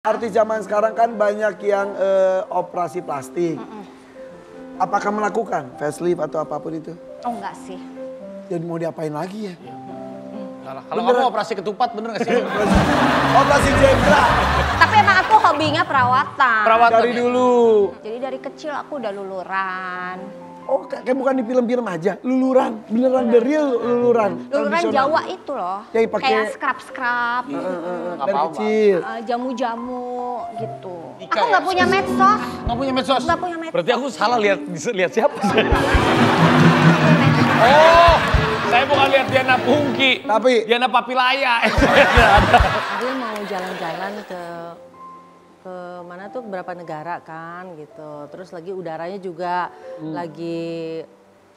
Artis zaman sekarang kan banyak yang operasi plastik. Apakah melakukan facelift atau apapun itu? Oh enggak sih. Jadi mau diapain lagi ya? Kalau kamu operasi ketupat bener gak sih? Operasi zebra. Tapi emang aku hobinya perawatan. Perawatan Dari dulu. Jadi dari kecil aku udah luluran. Oh kayak bukan di film-film aja, luluran. Beneran the real luluran. Luluran tradisional. Jawa itu loh. Yang pakai kayak scrub-scrub. Dari kecil. Jamu-jamu gitu. Ika Aku ya? nggak punya medsos. Nggak punya medsos? Nggak punya medsos. Berarti aku salah lihat siapa sih? Oh, saya bukan lihat Diana Pungki. Tapi Diana Papilaya. Ariel mau jalan-jalan ke mana tuh beberapa negara kan gitu. Terus lagi udaranya juga lagi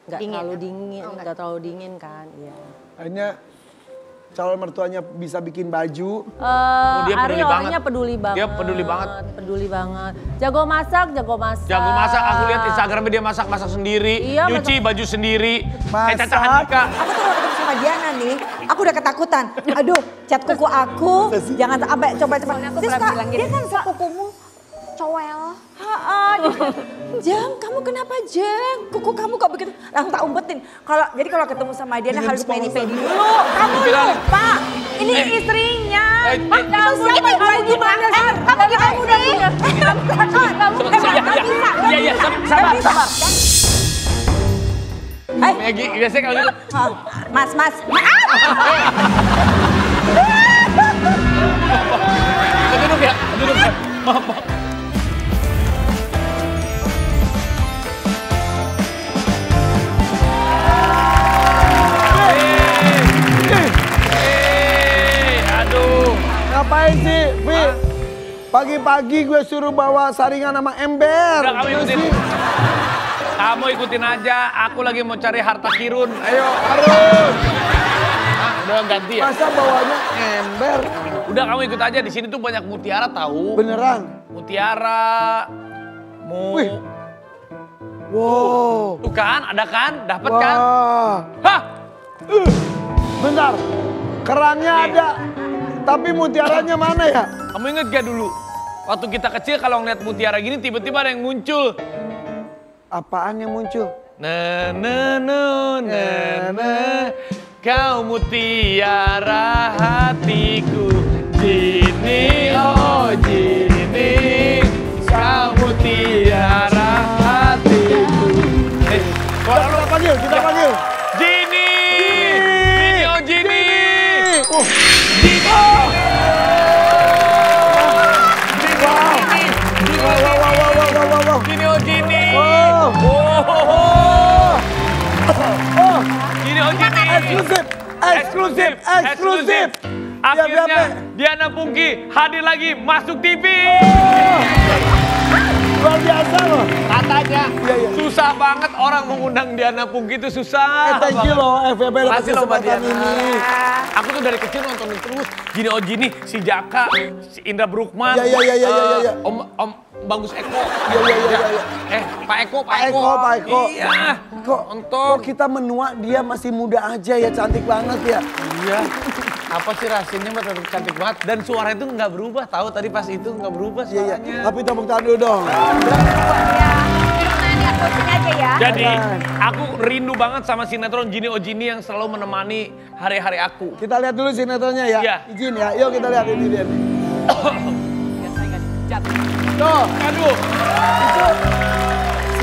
nggak terlalu dingin, nggak terlalu dingin kan. Iya. akhirnya calon mertuanya bisa bikin baju. dia peduli Ariel banget. orangnya peduli banget. Dia peduli banget. Peduli banget. Jago masak, jago masak. Jago masak, aku lihat Instagramnya dia masak sendiri, Iya, nyuci baju sendiri. Kayak Caca Masak. Handika. Aku tuh kalau ketemu sama Diana nih, aku udah ketakutan. Aduh, cat kuku aku, jangan sampai coba-coba. Aku pernah bilang gini, dia kan kukumu cowel. Jeng, kamu kenapa Jeng? Kuku kamu kok begitu? Langsung tak umpetin. Jadi kalau ketemu sama Diana harus pedi-pedi dulu. Kamu lupa, ini istrinya. Siapa kamu gimana sih? Kamu gimana sih? Iya, sabar. Maggie, biasanya kalau gitu. Mas. Duduk ya. Maaf. Aduh. Ngapain sih, Vi? Pagi-pagi gue suruh bawa saringan sama ember. Udah kamu ikutin. Kamu ikutin aja, aku lagi mau cari harta kirun. Ayo. Harus. Udah ganti ya? Masa bawanya ember? Udah kamu ikut aja, di sini tuh banyak mutiara tahu. Beneran? Mutiara. Wih. Wow. Tuh kan, ada kan? Dapat kan? Wah. Hah? Bentar. Kerannya Nih. ada. Tapi mutiaranya mana ya? Kamu inget gak dulu? Waktu kita kecil kalau ngeliat mutiara gini tiba-tiba ada yang muncul. Apaan yang muncul? Kau mutiara hatiku, Jini, oh Jini, kau mutiara hatiku. Kita panggil, Jini, Jini, oh Jini, Oh. Jini. Wow. Jini, oh Jini. Oh. Jini, oh Jini. Eksklusif. Akhirnya Diana Pungki hadir lagi masuk TV. Luar biasa loh. Katanya Iya. susah banget orang mengundang Diana Pungki itu susah. Thank you loh FVP dapat Makasih loh Mbak kesempatan Diana. ini. Aku tuh dari kecil nontonin terus. Gini oh Gini, si Jaka, si Indra Brukman. Iya. Om Bagus Eko. Iya. Pak Eko. Pak Eko. Iya. Kok kita menua dia masih muda aja ya, cantik banget ya. Iya. Apa sih rahasianya Mbak tetap cantik banget dan suara itu nggak berubah tahu tadi pas itu nggak berubah Iya. suaranya. Tapi tepuk tangan dulu dong. Aja ya. Jadi aku rindu banget sama sinetron Jini oh Jini yang selalu menemani hari-hari aku. Kita lihat dulu sinetronnya ya. Iya. Izin ya. Yuk kita lihat ini dia. Tuh, Aduh. itu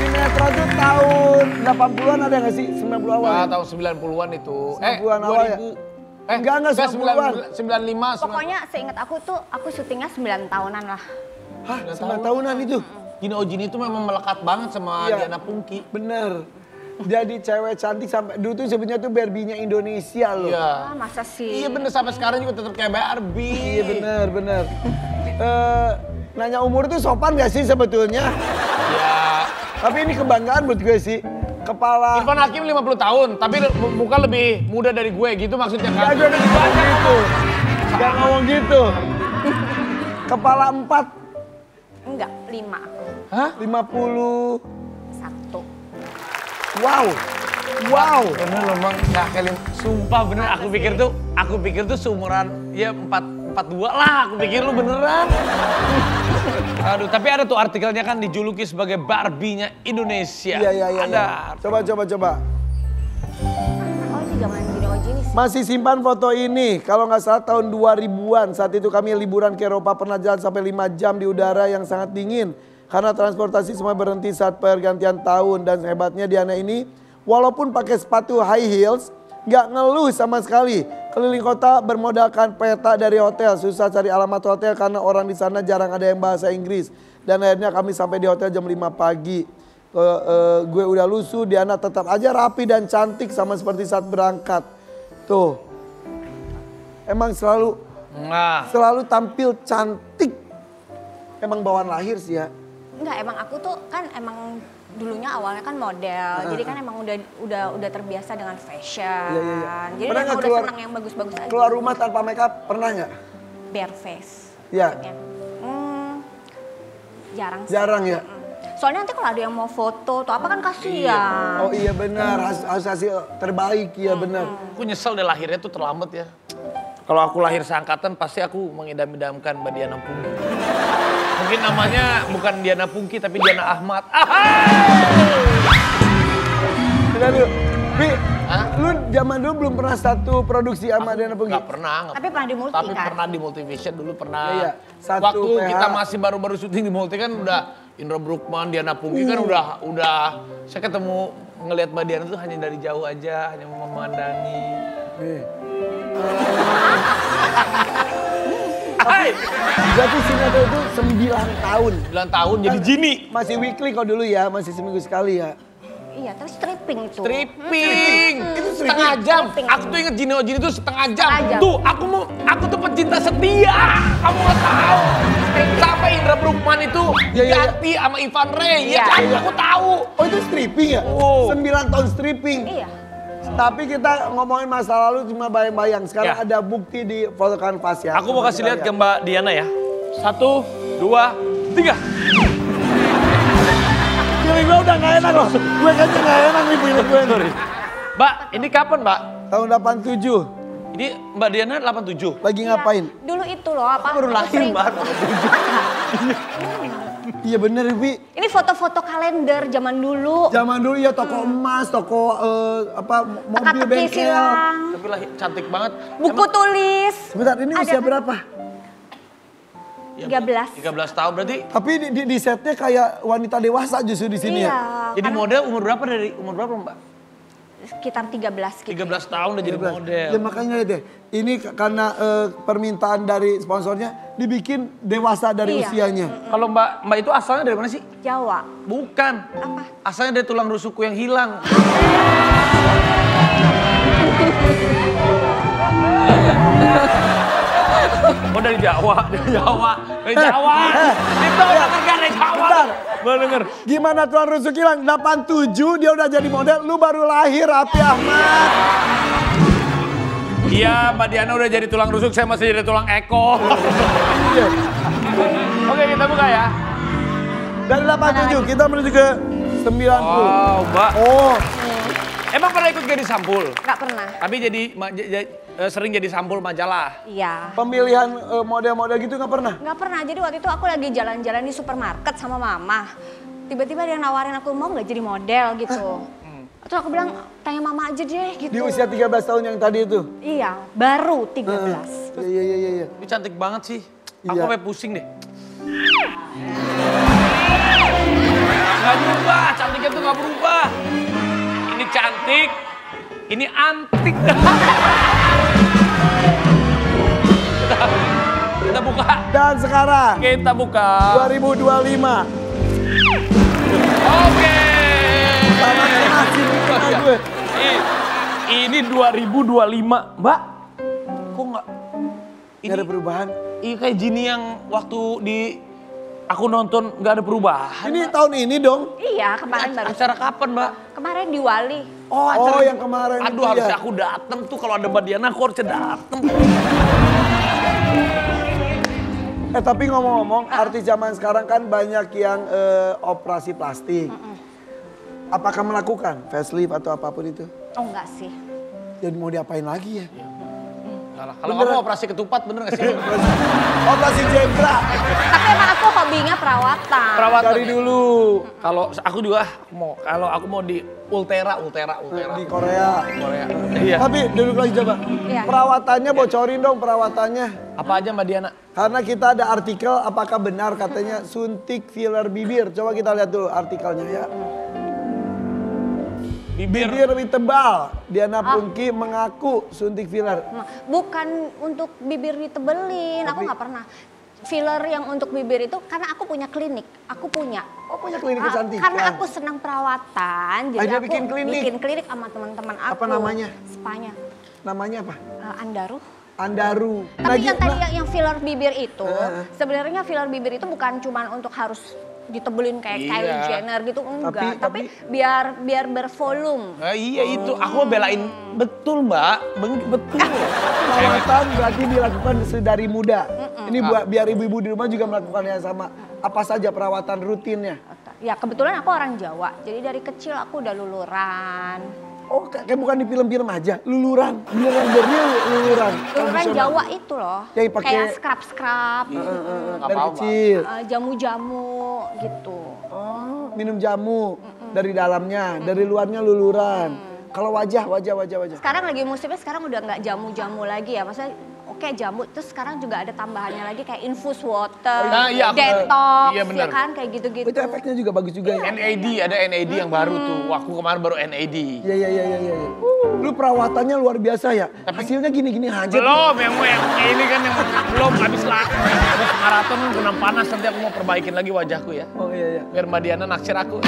sinetron tuh tahun 80-an ada nggak sih? 90 awal. Ah, Ya? tahun 90-an itu. 90-an awal ya? Enggak, 90-an. 95. Pokoknya seingat aku tuh, aku syutingnya 9 tahunan lah. Hah, 9 tahunan itu? Gini oh Jini itu memang melekat banget sama Iya. Diana Pungki. Bener. Jadi cewek cantik sampai dulu tuh sebenarnya tuh Barbie-nya Indonesia loh. Iya. Masa sih? Iya bener sampai sekarang juga tetap kayak Barbie. Iya bener. Nanya umur tuh sopan gak sih sebetulnya? Iya. Tapi ini kebanggaan buat gue sih. Kepala... Irfan Hakim 50 tahun, tapi muka lebih muda dari gue gitu maksudnya kan? Gak gue udah ngomong gitu. Gak ngomong gitu. Kepala 4. Enggak, 5 aku. Hah? 50. 1. Wow. Bener loh Bang, sumpah bener aku pikir tuh seumuran ya 4 42 lah, aku pikir lu beneran. Aduh, tapi ada tuh artikelnya kan dijuluki sebagai Barbie-nya Indonesia. Iya. Ada. Coba. Oh ini zaman Gino Ojini sih. Masih simpan foto ini. Kalau nggak salah tahun 2000-an. Saat itu kami liburan ke Eropa, pernah jalan sampai 5 jam di udara yang sangat dingin. Karena transportasi semua berhenti saat pergantian tahun. Dan hebatnya Diana ini, walaupun pakai sepatu high heels, nggak ngeluh sama sekali. Keliling kota bermodalkan peta dari hotel. Susah cari alamat hotel karena orang di sana jarang ada yang bahasa Inggris. Dan akhirnya kami sampai di hotel jam 5 pagi. Gue udah lusuh, Diana tetap aja rapi dan cantik sama seperti saat berangkat. Tuh. Emang selalu tampil cantik. Emang bawaan lahir sih ya. Enggak, emang aku tuh kan emang dulunya awalnya kan model. Jadi kan emang udah terbiasa dengan fashion. Iya. Jadi Pernah emang nggak udah senang yang bagus-bagus aja. Keluar rumah tanpa makeup pernah nggak? Bare face. Iya. maksudnya. Jarang sih. Jarang ya? Soalnya nanti kalau ada yang mau foto atau apa kan kasihan. Oh iya benar, harus hasil terbaik ya benar. Aku nyesel deh lahirnya tuh terlambat ya. Kalau aku lahir seangkatan pasti aku mengidam-idamkan Mbak Diana Pungki. Mungkin namanya bukan Diana Pungki tapi Diana Ahmad. Bi, lu zaman dulu belum pernah satu produksi sama Diana Pungki? Nggak pernah. Tapi pernah di Multi Tapi kan? pernah di Multivision dulu pernah. Iya, satu Waktu PH. kita masih baru-baru syuting di Multi kan udah Indra Bruggman, Diana Pungki kan udah saya ketemu ngelihat Mbak Diana tuh hanya dari jauh aja, hanya memandangi. Hai. Berarti sinetron itu 9 tahun. 9 tahun jadi Jini. Masih weekly kok dulu ya, masih seminggu sekali ya. Iya, terus stripping itu. Stripping. Itu setengah jam. Stripping. Aku tuh inget Jini Ojini tuh setengah jam. Setengah jam. Tuh, aku tuh pecinta setia. Kamu nggak tahu. Sampai Indra Bruggman itu Iya. ganti sama Ivan Ray. Ya Iya. kan, aku tahu. Oh itu stripping ya? Oh. 9 tahun stripping. Iya. Tapi kita ngomongin masa lalu cuma bayang-bayang. Sekarang Ya. ada bukti di foto kanvas ya. Aku mau kasih lihat ke Mbak Diana ya. 1, 2, 3. Feeling gue udah gak enak loh. Gue kayaknya gak enak nih feeling gue. Mbak, ini kapan Mbak? Tahun 87. Ini Mbak Diana 87. Lagi ngapain? Dulu itu loh apa? Baru lahir Mbak. Iya bener Bi. Ini foto-foto kalender zaman dulu. Zaman dulu ya toko emas, toko mobil Teka-teki bengkel. silang. Tapi lahir cantik banget. Buku tulis. Sebentar, ini Ada usia kan? berapa? 13. 13 tahun berarti. Tapi di setnya kayak wanita dewasa justru di sini Iya. ya. Jadi karena model umur berapa dari umur berapa Mbak? sekitar 13 gitu. 13 tahun udah jadi 13. model. Ya makanya deh, ini karena permintaan dari sponsornya dibikin dewasa dari Iya. usianya. Kalau Mbak itu asalnya dari mana sih? Jawa. Bukan. Apa? Asalnya dari tulang rusukku yang hilang. Oh dari Jawa, dari Jawa. Itu udah kerja dari Jawa. Bentar. Baru denger. Gimana tuan rusuk hilang? 87 dia udah jadi model, lu baru lahir Raffi Ahmad. Iya, Mbak Diana udah jadi tulang rusuk, saya masih jadi tulang ekor. Oke, kita buka ya. Dari 87 kita menuju ke 90. Wow, Mbak. Oh, Emang pernah ikut jadi sampul? Nggak pernah. Tapi sering jadi sampul majalah. Iya. pemilihan model-model gitu nggak pernah? Nggak pernah. Jadi waktu itu aku lagi jalan-jalan di supermarket sama mama. Tiba-tiba dia nawarin aku mau nggak jadi model gitu. Terus aku bilang tanya mama aja deh gitu. Di usia 13 tahun yang tadi itu? Iya, baru 13. Iya. Ini cantik banget sih. Aku Iya. sampai pusing deh. Nggak berubah, cantiknya tuh nggak berubah. Ini cantik, ini antik. Kita buka. Dan sekarang Kita buka. 2025. Oke. Sama masih gue. Ini 2025, Mbak. Kok nggak? Nggak ada perubahan. Iya kayak Jini yang waktu di aku nonton nggak ada perubahan. Ini tahun ini dong. Iya, kemarin baru. Acara kapan, Mbak? Kemarin di Wali. Oh, yang kemarin Aduh, itu harusnya ya. aku dateng tuh kalau ada Mbak Diana, aku harusnya dateng. Tapi ngomong-ngomong, artis zaman sekarang kan banyak yang operasi plastik. Apakah melakukan facelift atau apapun itu? Oh enggak sih. Jadi mau diapain lagi ya? Gak salah. Kalau kamu operasi ketupat bener gak sih? Operasi zebra. Tapi emang aku hobinya perawatan. Perawatan. Dari dulu. Kalau aku juga kalau aku mau di Ultera. Di Korea. Iya. Tapi duduk lagi coba. Iya. Perawatannya bocorin dong perawatannya. Apa aja Mbak Diana? Karena kita ada artikel apakah benar katanya suntik filler bibir. Coba kita lihat dulu artikelnya ya. Bibir lebih tebal. Diana Pungki mengaku suntik filler. Bukan untuk bibir ditebelin, aku nggak pernah. Filler yang untuk bibir itu karena aku punya klinik, aku punya. Oh punya klinik kecantikan. Karena aku senang perawatan, jadi Ada aku bikin klinik sama teman-teman aku. Apa namanya? Spanya. Namanya apa? Andaru. Andaru. Tapi yang tadi yang filler bibir itu, sebenarnya filler bibir itu bukan cuma untuk harus ditebelin kayak Kylie Jenner gitu, enggak. Tapi biar bervolume. Iya itu, aku belain betul Mbak, betul. Perawatan berarti dilakukan sedari muda. Ini buat biar ibu-ibu di rumah juga melakukan yang sama. Apa saja perawatan rutinnya? Ya kebetulan aku orang Jawa, jadi dari kecil aku udah luluran. Oh kayak bukan di film-film aja, luluran. Beneran real luluran. Luluran Jawa itu loh, Yang pakai- kayak scrub-scrub, Dari kecil. jamu-jamu gitu. Oh, minum jamu dari dalamnya, dari luarnya luluran. Kalau wajah. Sekarang lagi musimnya sekarang udah nggak jamu-jamu lagi ya, maksudnya oke jamu, terus sekarang juga ada tambahannya lagi kayak infus water, Nah, iya, detox, iya, bener. ya kan kayak gitu-gitu. Itu efeknya juga bagus juga ya. NAD, ada NAD yang baru tuh. Wah, aku kemarin baru NAD. Iya. Lu perawatannya luar biasa ya. Hasilnya gini-gini aja. Belum, yang ini kan yang belum habis maraton kena panas, nanti aku mau perbaikin lagi wajahku ya. Oh iya. Biar Mbak Diana naksir aku.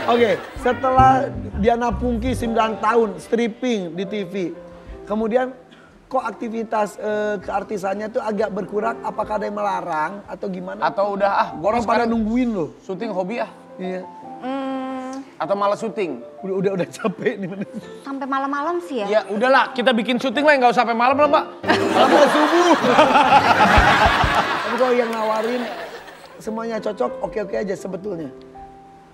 Oke, setelah Diana Pungki 9 tahun stripping di TV. Kemudian kok aktivitas keartisannya tuh agak berkurang? Apakah ada yang melarang atau gimana? Atau udah Orang pada nungguin loh. syuting hobi Iya. atau malah syuting? Udah capek nih. Sampai malam-malam sih ya. Ya udahlah, kita bikin syuting lah, nggak usah sampai malam lah Mbak. Sampai subuh. Tapi kalau yang nawarin semuanya cocok, oke-oke aja sebetulnya.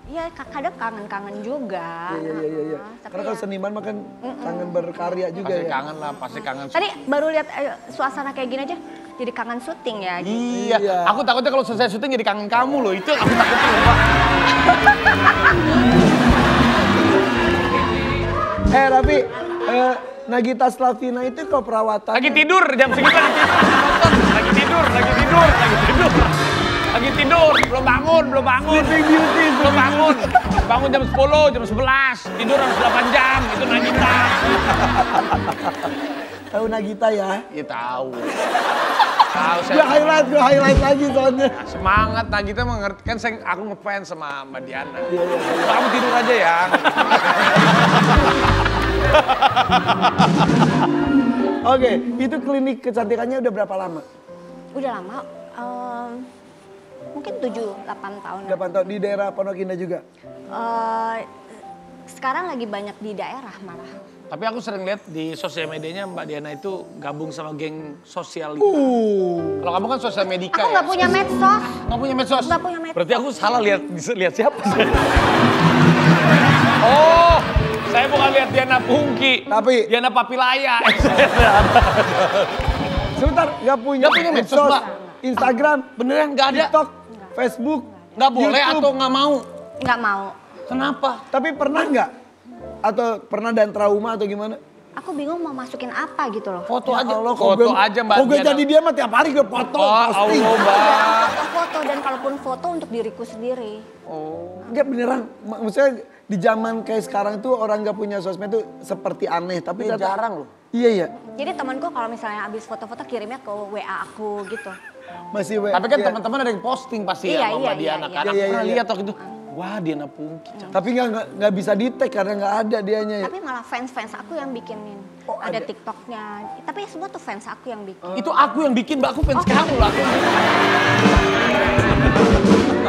Iya kadang kangen-kangen juga. Iya. Tapi Karena kalau ya. seniman mah kan kangen berkarya juga Pasti ya. kangen lah, pasti kangen. Tadi baru lihat suasana kayak gini aja, jadi kangen syuting ya. Iya, Iya. aku takutnya kalau selesai syuting jadi kangen kamu loh, itu aku takutin loh Mbak. Tapi Nagita Slavina itu kalau perawatan Lagi tidur, jam segitu lagi tidur. Lagi tidur, belum bangun. Sleeping Beauty, Belum bangun. Bangun jam 10, jam 11. Tidur harus 8 jam, itu Nagita. tahu Nagita ya. Iya tahu. Tahu Gue highlight lagi soalnya. Semangat Nagita mengerti kan aku ngefans sama Mbak Diana. Kamu tidur aja ya. Oke, itu klinik kecantikannya udah berapa lama? Udah lama, mungkin 7-8 tahun. 8 tahun di daerah Pondok Indah juga. Sekarang lagi banyak di daerah malah. Tapi aku sering lihat di sosial medianya Mbak Diana itu gabung sama geng sosialita. Kalau kamu kan sosial medika Aku ya? nggak punya medsos. Nggak punya medsos? Nggak punya medsos. Berarti aku salah lihat siapa sih? Oh, saya bukan lihat Diana Pungki. Tapi- Diana Papilaya. Sebentar, nggak punya Nggak punya medsos, Mbak. Instagram, Beneran nggak ada? TikTok, Facebook, Nggak boleh YouTube. atau nggak mau? Nggak mau. Kenapa? Tapi pernah nggak? Atau pernah dan trauma atau gimana? Aku bingung mau masukin apa gitu loh. Foto Ya aja. Allah, Foto aja Mbak Kok gue Diana. jadi dia mah tiap hari gue foto, Oh, posting. Allah Mbak. Foto dan kalaupun foto untuk diriku sendiri. Enggak beneran, maksudnya di zaman kayak sekarang tuh orang nggak punya sosmed tuh seperti aneh. Tapi Iya, ternyata- jarang loh. Iya. Jadi temanku kalau misalnya habis foto-foto kirimnya ke WA aku gitu. Masih Tapi kan iya. teman-teman ada yang posting pasti Iya, ya sama iya, Mbak Diana iya, kan. iya. Aku Iya, pernah iya, lihat waktu itu. Wah Diana Pungki. Tapi nggak bisa di tag karena nggak ada dianya. Ya. Tapi malah fans-fans aku yang bikinin. Oh, ada ada. TikToknya. Tapi semua tuh fans aku yang bikin. Itu aku yang bikin Mbak, aku fans kamu lah.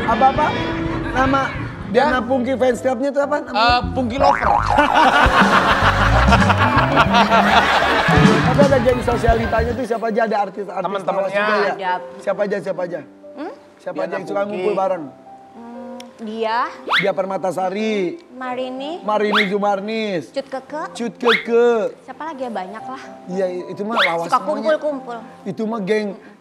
Apa? Nama Diana Pungki fans clubnya itu apa? Pungki Lover. Tapi ada geng sosialitanya tuh siapa aja, ada artis-artis Teman-temannya. tawas juga ya? Ada. Siapa aja? Siapa Diana aja yang suka Pungki. ngumpul bareng? Dia Permatasari, Marini, Marini Zumarnis, Cut Keke, Cut Keke. siapa lagi ya, banyak lah. Iya itu mah lawas Suka semuanya. kumpul-kumpul. Itu mah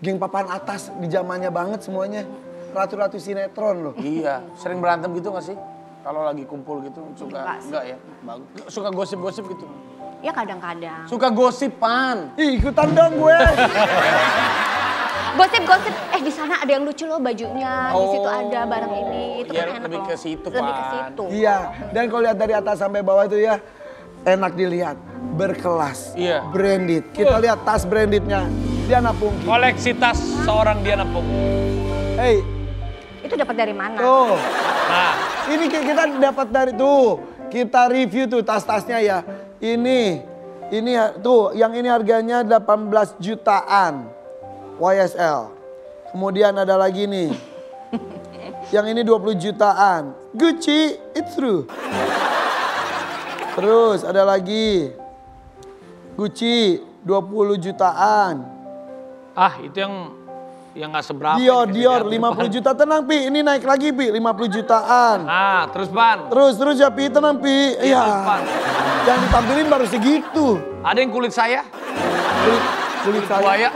geng papan atas di zamannya banget semuanya. Ratu-ratu sinetron loh. Iya, sering berantem gitu gak sih? Kalau lagi kumpul gitu suka enggak ya? Bagus. Suka gosip-gosip gitu. Ya kadang-kadang. Suka gosipan. Ih, ikutan dong gue. Gosip-gosip, di sana ada yang lucu loh bajunya, di situ ada barang ini, itu Iya, kan enak lebih loh. ke situ, Lebih ke Pan. situ. Iya, dan kalau lihat dari atas sampai bawah itu ya enak dilihat, berkelas, Iya. branded. Kita lihat tas brandednya Diana Pungki. Koleksi tas seorang Diana Pungki. Hey, Itu dapat dari mana? tuh. Nah, Ini kita dapat dari tuh. Kita review tuh tas-tasnya ya. Ini tuh yang ini harganya 18 jutaan. YSL. Kemudian ada lagi nih. Yang ini 20 jutaan. Gucci, it's true. Terus ada lagi. Gucci 20 jutaan. itu yang nggak seberapa. Dior 50 juta. Tenang Pi, ini naik lagi Pi, 50 jutaan. Nah, terus Ban. Terus ya Pi, tenang Pi. Iya, Iya. Pan. Yang ditampilin baru segitu. Ada yang kulit saya? Kulit saya. Buaya.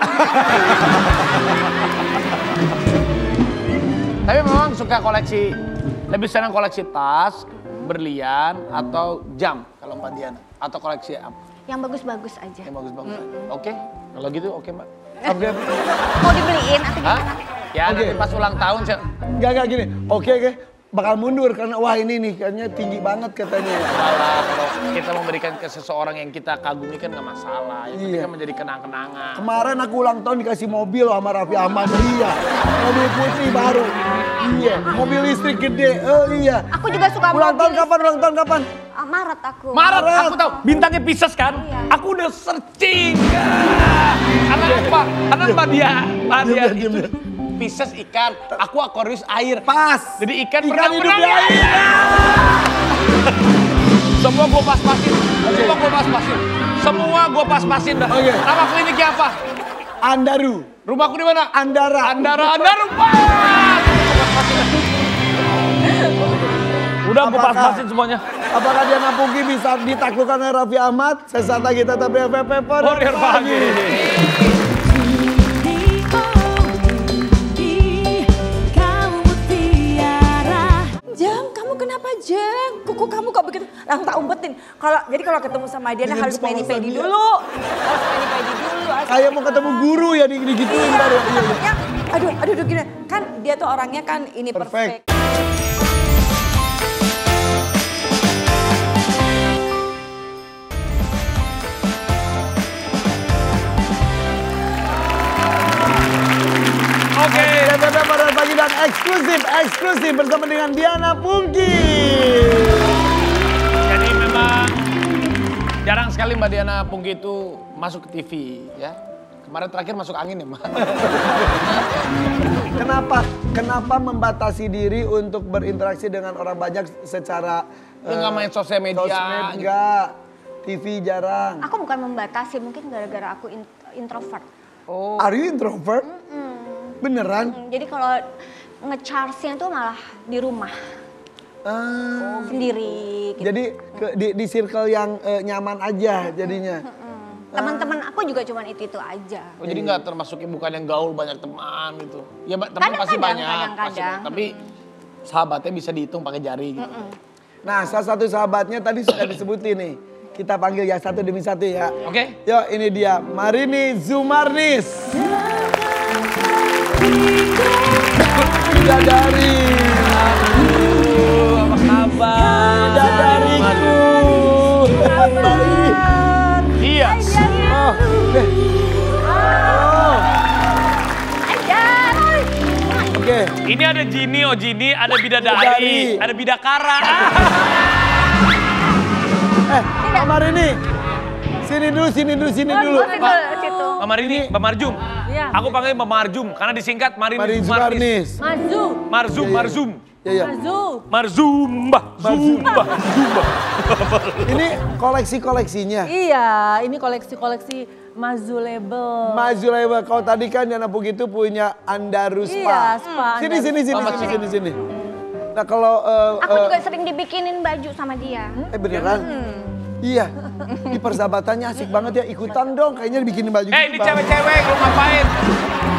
Tapi memang suka koleksi, lebih senang koleksi tas, berlian, atau jam kalau Mbak Diana. Atau koleksi apa? Yang bagus-bagus aja. Yang bagus-bagus. Oke, kalau gitu oke Mbak. Mau dibeliin atau Hah? gimana? Ya Oke. nanti pas ulang tahun saya... Gak gini. Oke. Bakal mundur karena wah ini nih kayaknya tinggi banget katanya. Salah, kalau kita memberikan ke seseorang yang kita kagumi kan nggak masalah. Yang penting Iya. kan menjadi kenang-kenangan. Kemarin aku ulang tahun dikasih mobil loh sama Raffi Ahmad. Iya. Mobil putih baru. Iya. Mobil listrik gede. Oh iya. Aku juga suka Ulang tahun mobil. kapan? Kapan? Maret aku. Maret, aku tahu bintangnya Pisces kan? Iya. Aku udah searching. Karena apa? Karena Mbak Dia Diam. itu Pisces ikan, aku Aquarius air. Pas. Jadi ikan Ikan hidup di berenang-berenang. air. Semua gue pas-pasin. Semua gue pas-pasin dah. Oke. Nama kliniknya apa? Andaru. Rumahku di mana? Andara. Andara pas. Udah gue Apakah- pas-pasin semuanya. Apakah Diana Pungki bisa ditaklukkan oleh Raffi Ahmad? Sesaat lagi tetap di FFP Warrior pagi. Jam, kamu kenapa Jam? Kuku kamu kok begitu? Langsung tak umpetin. Jadi kalau ketemu sama Diana Dengan harus kepala pedi-pedi dia. dulu. Harus pedi-pedi dulu. harus Kayak mau pedi-pedi ketemu dulu. guru ya digituin Iya, ntar ya. takutnya, aduh gini. Kan dia tuh orangnya kan ini Perfect. perfect. Oke. FFP pada pagi dan eksklusif bersama dengan Diana Pungki. Jadi memang jarang sekali Mbak Diana Pungki itu masuk ke TV ya. Kemarin terakhir masuk angin ya Mbak. Kenapa membatasi diri untuk berinteraksi dengan orang banyak secara Dia nggak main sosial media. sosmed gitu. enggak, TV jarang. Aku bukan membatasi, mungkin gara-gara aku introvert. Are you introvert? Beneran? Jadi kalau nge-charge-nya tuh malah di rumah Ah, sendiri. Gitu. jadi di circle yang nyaman aja jadinya. Teman-teman aku juga cuman itu aja. Oh, jadi nggak termasuk bukan yang gaul banyak teman gitu. Ya teman pasti Kadang-kadang, banyak. kadang-kadang. Pasti, tapi sahabatnya bisa dihitung pakai jari gitu. Nah, salah satu sahabatnya tadi sudah disebutin nih. Kita panggil ya satu demi satu ya. Oke? Yuk, ini dia Marini Zumarnis. Bidadari. Apa kabar? Bidadariku. Baik. Iya. Oh, deh. Oh, oke. Ini ada Jini, ada Bidadari. Bidadari, ada Bidakara. Mbak Marini. Sini dulu. Situ. Mbak Marini, Mbak Marjum. Iya. Aku panggil Mbak Marjum karena disingkat Marini Marini Zumarnis. Zumarnis. Marzum. Iya. Marzumba. Ini koleksi-koleksinya. Iya, ini koleksi-koleksi Mazu label. Maju lebar. Kalau tadi kan Diana Pungki itu punya Andaru Iya, Spa. spa Sini. Mama, Sini. Nah kalau Aku juga sering dibikinin baju sama dia. beneran? Iya, di persahabatannya asik banget ya, ikutan dong kayaknya dibikinin baju. Ini cewek-cewek, lu ngapain?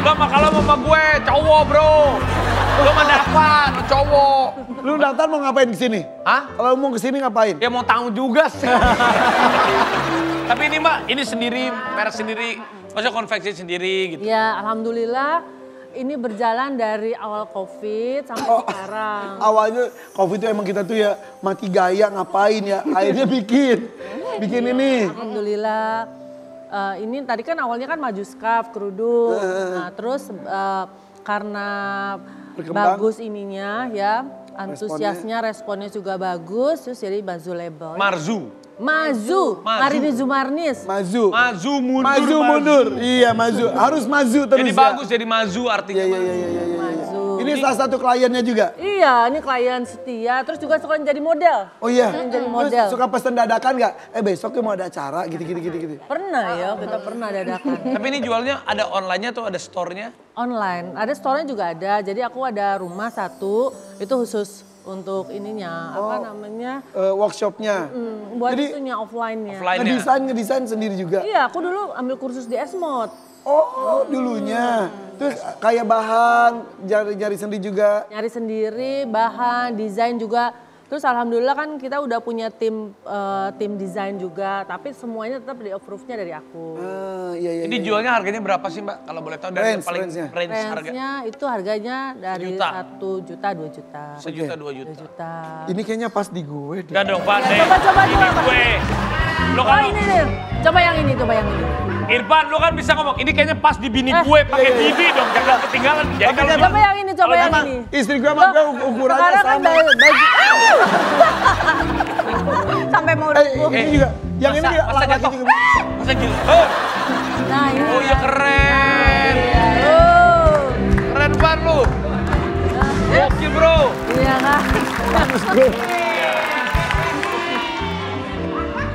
Lu mah kalau sama gue cowok bro. Lu mah dapat cowok. Lu daftar mau ngapain ke sini? Hah? Kalau mau ke sini ngapain? Ya mau tahu juga sih. Tapi ini mbak, ini sendiri, merek sendiri, maksudnya konveksi sendiri gitu. Ya alhamdulillah ini berjalan dari awal COVID sampai sekarang. Awalnya COVID itu emang kita tuh ya mati gaya ngapain ya, akhirnya bikin ini. Alhamdulillah. Ini tadi kan awalnya kan maju scarf, kerudung. Nah terus karena Berkembang. bagus ininya ya, antusiasnya, responnya juga bagus. Terus jadi Mazu label. Mazu. Marini Zumarnis. Maju Mundur. Iya maju, harus maju terus Jadi ya. bagus jadi maju artinya. Iya. Mazu. Ini salah satu kliennya juga. Iya, ini klien setia. Terus juga suka jadi model. Oh iya. Jadi Terus model. suka pesen dadakan nggak? Besoknya mau ada acara gitu. Pernah ya, kita pernah dadakan. Tapi ini jualnya ada online-nya atau ada store-nya? Online, ada store-nya juga ada. Jadi aku ada rumah satu, itu khusus untuk ininya, apa namanya? Workshopnya. Buat Jadi, itunya offline-nya. Offline-nya. Ngedesain sendiri juga. Iya, aku dulu ambil kursus di Esmod. Oh dulunya. Terus kayak bahan, jari sendiri juga. Nyari sendiri, bahan, desain juga. Terus alhamdulillah kan kita udah punya tim desain juga, tapi semuanya tetap di approve-nya dari aku. Iya. Ini jualnya harganya berapa sih mbak? Kalau boleh tahu dari yang paling Range-nya. range harga. Range-nya itu harganya dari Juta. 1 juta, 2 juta. 1 juta, 2 2 juta. juta. Ini kayaknya pas di gue deh. Enggak dong pak, Ya, coba. ini gue. Lo Oh kan, ini nih, coba yang ini. Irfan lo kan bisa ngomong, ini kayaknya pas di bini gue pakai bini dong, jangan ketinggalan. Jadi kalau Coba yang ini, coba yang Emang ini. istri gue sama gue ukurannya Sekarang kan sama. baju. Sampai mau Ini juga. Yang ini juga masa laki jatuh. juga. Masa gitu. Nah ini. Oh iya keren. Keren banget lu. Gokil bro. Iya kan?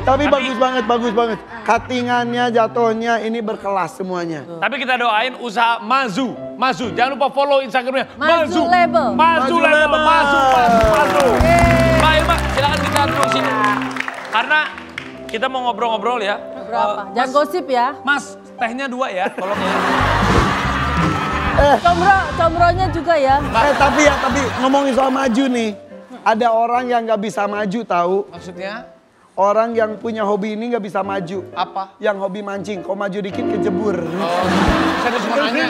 Tapi bagus banget. Cuttingannya, jatuhnya ini berkelas semuanya. Tapi kita doain usaha Mazu. Jangan lupa follow Instagramnya. Mazu Label. Mazu. Mbak Irma, silakan kita duduk sini. Karena kita mau ngobrol-ngobrol ya. Berapa? Jangan gosip ya. Mas, tehnya 2 ya, tolong ya. Combronya juga ya. Tapi ngomongin soal maju nih. Ada orang yang nggak bisa maju tahu. Maksudnya Orang yang punya hobi ini nggak bisa maju. apa? Yang hobi mancing, kok maju dikit kejebur. Saya mau nanya.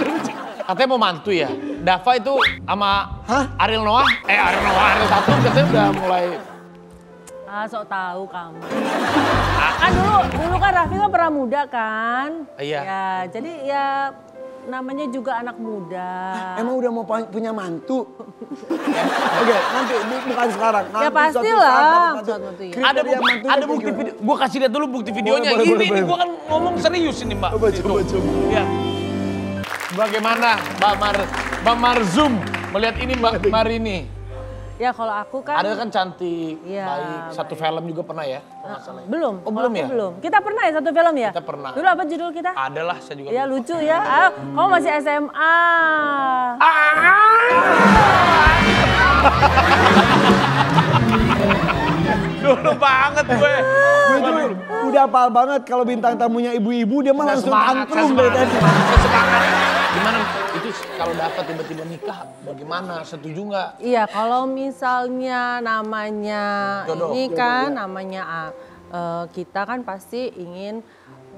Katanya mau mantu ya. Dava itu sama Ariel Noah. Ariel Tatum katanya udah mulai. Sok tahu kamu. Kan dulu kan Raffi kan pernah muda kan. Iya. Ya, jadi ya namanya juga anak muda. Emang udah mau punya mantu? Oke, nanti bukan sekarang. Ya Nanti pastilah. suatu saat dapat mantu. Ada Kriteria mantunya ada kayak bukti gimana? video. Gua kasih lihat dulu bukti videonya. Boleh. Ini gua kan ngomong serius ini Mbak. Coba. Ya. Bagaimana Mbak Marzum melihat ini Mbak Marini? Ya kalau aku kan. Ada kan cantik, Iya, baik. Satu film juga pernah ya? Kalau nggak salah ya? Belum. Oh, kalau belum aku ya? Belum. Kita pernah ya satu film ya? Kita pernah. Dulu apa judul kita? Adalah saya juga. Ya lucu ya. Kamu masih SMA. Dulu banget gue. Gue tuh udah hafal banget kalau bintang tamunya ibu-ibu dia mah langsung antrum dari tadi. Saya semangat. Gimana itu kalau dapat tiba-tiba nikah bagaimana? Setuju nggak? Iya, kalau misalnya namanya Jodoh. ini kan namanya kita kan pasti ingin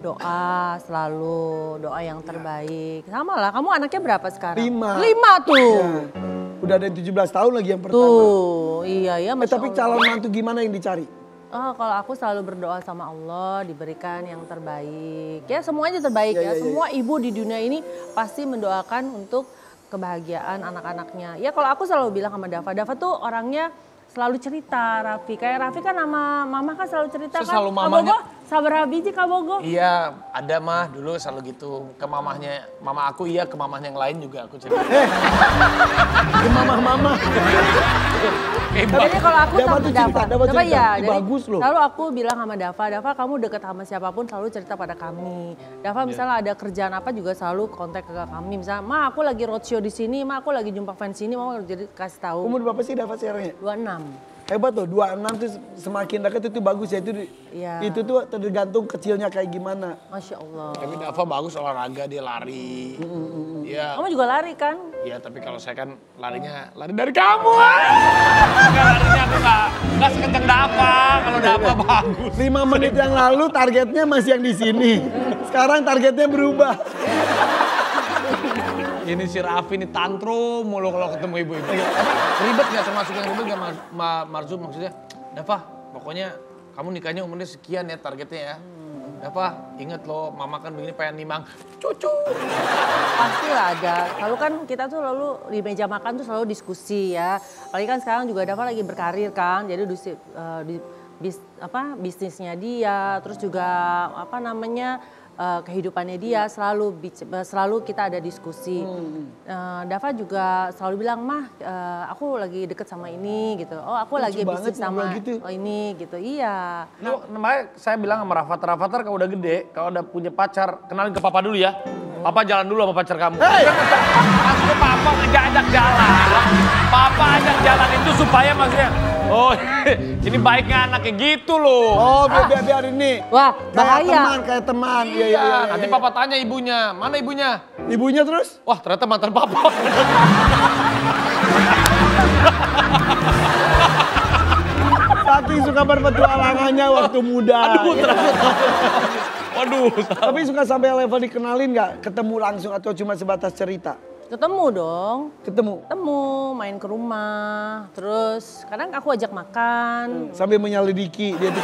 doa selalu, doa yang terbaik. Sama lah, kamu anaknya berapa sekarang? 5. 5 tuh. Udah ada 17 tahun lagi yang pertama. Tuh, iya ya. Masya Tapi Allah. calon mantu gimana yang dicari? Kalau aku selalu berdoa sama Allah diberikan yang terbaik. Ya semuanya terbaik ya. Semua ibu di dunia ini pasti mendoakan untuk kebahagiaan anak-anaknya. Ya kalau aku selalu bilang sama Dava tuh orangnya selalu cerita Raffi. Kayak Raffi kan sama mama kan selalu cerita kan. Selalu mamanya. Sabar biji Kak Bogo. Iya, ada mah dulu selalu gitu. Ke mamahnya, mama aku iya, ke mamahnya yang lain juga aku cerita. Ke mama. Tapi kalau aku Dava sama tuh Dava, cerita, Dava coba cerita. ya, Ih, bagus loh. selalu aku bilang sama Dava kamu deket sama siapapun selalu cerita pada kami. Dava misalnya ada kerjaan apa juga selalu kontak ke kami. Misalnya, ma aku lagi roadshow di sini, ma aku lagi jumpa fans sini, mau jadi kasih tahu. Umur berapa sih Dava sekarang ya? 26. Hebat loh, 26 tuh semakin dekat itu bagus ya. Iya. Itu tuh tergantung kecilnya kayak gimana. Masya Allah. Tapi Dava bagus olahraga, dia lari. Iya. Kamu juga lari kan? Iya, tapi kalau saya kan larinya lari dari kamu. Enggak, larinya aku enggak sekencang Dava. Kalau Dava bagus. 5 menit yang lalu targetnya masih yang di sini. Sekarang targetnya berubah. Ini si Raffi ini tantrum mulu kalau ketemu ibu-ibu. Tapi ribet nggak termasuk yang ribet nggak Marzum maksudnya? Dava, pokoknya kamu nikahnya umurnya sekian ya targetnya ya. Dava, inget loh mama kan begini pengen nimang cucu. Pastilah ada. Lalu kan kita tuh lalu di meja makan tuh selalu diskusi ya. Apalagi kan sekarang juga Dava lagi berkarir kan. Jadi bisnisnya dia, terus juga kehidupannya dia selalu kita ada diskusi. Dava juga selalu bilang, mah aku lagi deket sama ini gitu. Oh aku lagi bisnis sama gitu. ini gitu. Iya. Nah, makanya saya bilang sama Rafathar kalau udah gede, kalau udah punya pacar, kenalin ke papa dulu ya. Papa jalan dulu sama pacar kamu. Maksudnya papa ngajak jalan. Papa ajak jalan itu supaya maksudnya, oh ini baiknya anaknya gitu loh. Oh biar ini. Wah bahaya. Kayak teman. Iya, nanti papa tanya ibunya, mana ibunya? Ibunya terus? Wah ternyata mantan papa. Saking suka berpetualangannya waktu muda. Aduh, Waduh. Tapi suka sampai level dikenalin nggak? Ketemu langsung atau cuma sebatas cerita? Ketemu dong. Ketemu? Ketemu, main ke rumah. Terus kadang aku ajak makan. Sambil menyelidiki dia tuh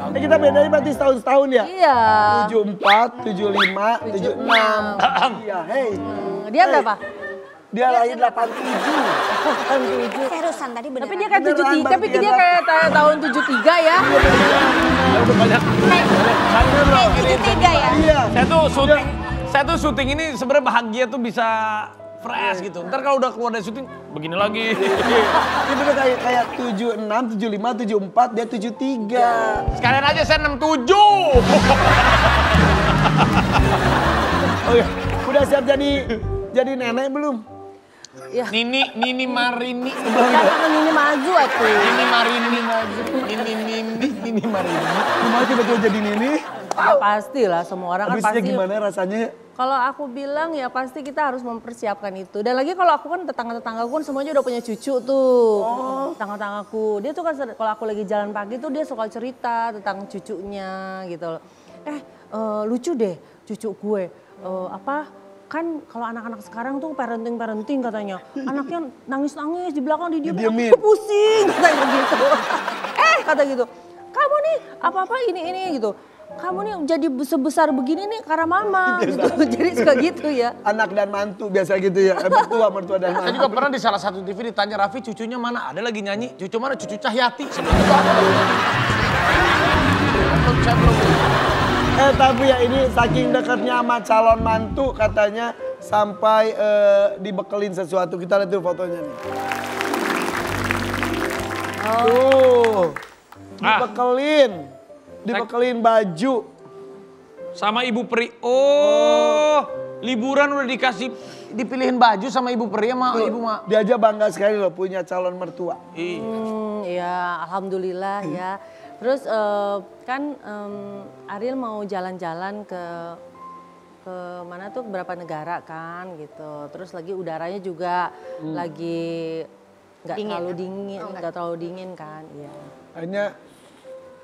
kita bedanya berarti setahun ya? Iya. 74, 75, 76. Iya, hey. Dia berapa? Dia lahir 87. 87. Seriusan tadi beneran. Tapi dia kayak Beneran, 73, tapi berarti dia dia kayak tahun 73 ya. Kayak 73 ya? Iya. Saya tuh syuting ini sebenarnya bahagia tuh bisa fresh gitu. Ntar kalau udah keluar dari syuting begini lagi. Ini bener kayak 76, 75, 74, dia 73. Sekalian aja saya 67. Oh iya, udah siap jadi nenek belum? Ya. Nini Marini. Jangan ini maju aku. Nini Marini. Nini Marini. Mau tiba-tiba jadi nini? Ya pastilah semua orang kan Habisnya pasti. gimana rasanya? Kalau aku bilang ya pasti kita harus mempersiapkan itu. Dan lagi kalau aku kan tetangga-tetanggaku kan semuanya udah punya cucu tuh. Tetangga-tetanggaku. Dia tuh kan kalau aku lagi jalan pagi tuh dia suka cerita tentang cucunya gitu loh. Lucu deh cucu gue. Kan kalau anak-anak sekarang tuh parenting katanya. Anaknya nangis-nangis di belakang Didiemin. aku pusing katanya gitu. Kata gitu. Kamu nih apa-apa ini gitu. Kamu nih jadi sebesar begini nih karena mama gitu. Jadi suka gitu ya. Anak dan mantu biasa gitu ya. Mertua dan Saya mantu. juga pernah di salah satu TV ditanya Raffi cucunya mana? Ada lagi nyanyi. Cucu mana? Cucu Cahyati. Tapi ya ini saking dekatnya sama calon mantu katanya sampai dibekelin sesuatu. Kita lihat tuh fotonya nih. Tuh, dibekelin baju. Sama Ibu Pri. Oh, liburan udah dipilihin baju sama Ibu Pri sama Ibu Ma. Dia aja bangga sekali loh punya calon mertua. Ya alhamdulillah ya. Terus Ariel mau jalan-jalan ke mana tuh beberapa negara kan gitu. Terus lagi udaranya juga lagi nggak terlalu dingin kan. Iya. Akhirnya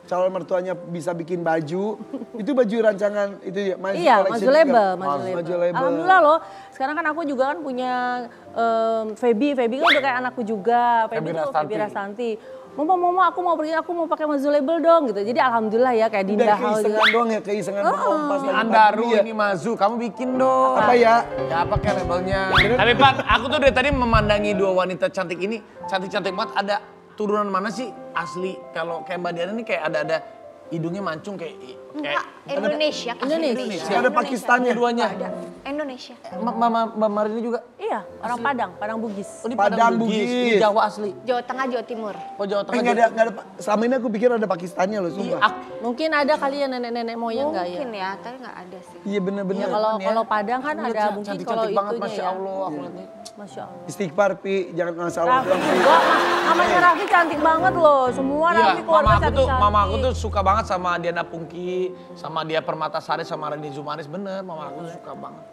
calon mertuanya bisa bikin baju. Itu baju rancangan itu ya? Iya, maju label. Alhamdulillah loh. Sekarang kan aku juga kan punya Feby kan udah kayak anakku juga. Feby Rastanti. Mama aku mau pergi, aku mau pakai Mazu label dong gitu. Jadi alhamdulillah ya kayak Dinda Hall juga. Keisengan doang ya, keisengan pas lagi Andaru ya. ini Mazu, kamu bikin dong. Apa ya? Ya apa kayak labelnya. Tapi Pak, aku tuh dari tadi memandangi dua wanita cantik ini, cantik-cantik banget. Ada turunan mana sih asli? Kalau kayak Mbak Diana ini kayak ada hidungnya mancung kayak Enggak, Indonesia. Indonesia. Ada Pakistannya. keduanya. Ada. Indonesia. Mbak Marini juga. Iya, orang Padang, Padang Bugis. Oh, ini Padang Bugis. Bugis. Ini Jawa asli. Jawa Tengah, Jawa Timur. Oh Jawa Tengah. Nggak ada, selama ini aku pikir ada Pakistannya loh, sumpah. Mungkin ada kali ya nenek-nenek moyang nggak ya? Mungkin ya, tapi nggak ada sih. Iya bener-bener. Ya, kalau Padang kan ada mungkin kalau Cantik-cantik banget, itunya Masya ya. Allah. Aku lihat nih. Masya Allah. Istighfar, Pi. Jangan masalah. Raffi juga, mamanya Raffi cantik banget loh. Semua Iya, Raffi keluarga cantik-cantik. mama aku tuh suka banget sama Diana Pungki, sama dia Permatasari, sama Rini Zumanis, bener. Mama aku suka banget.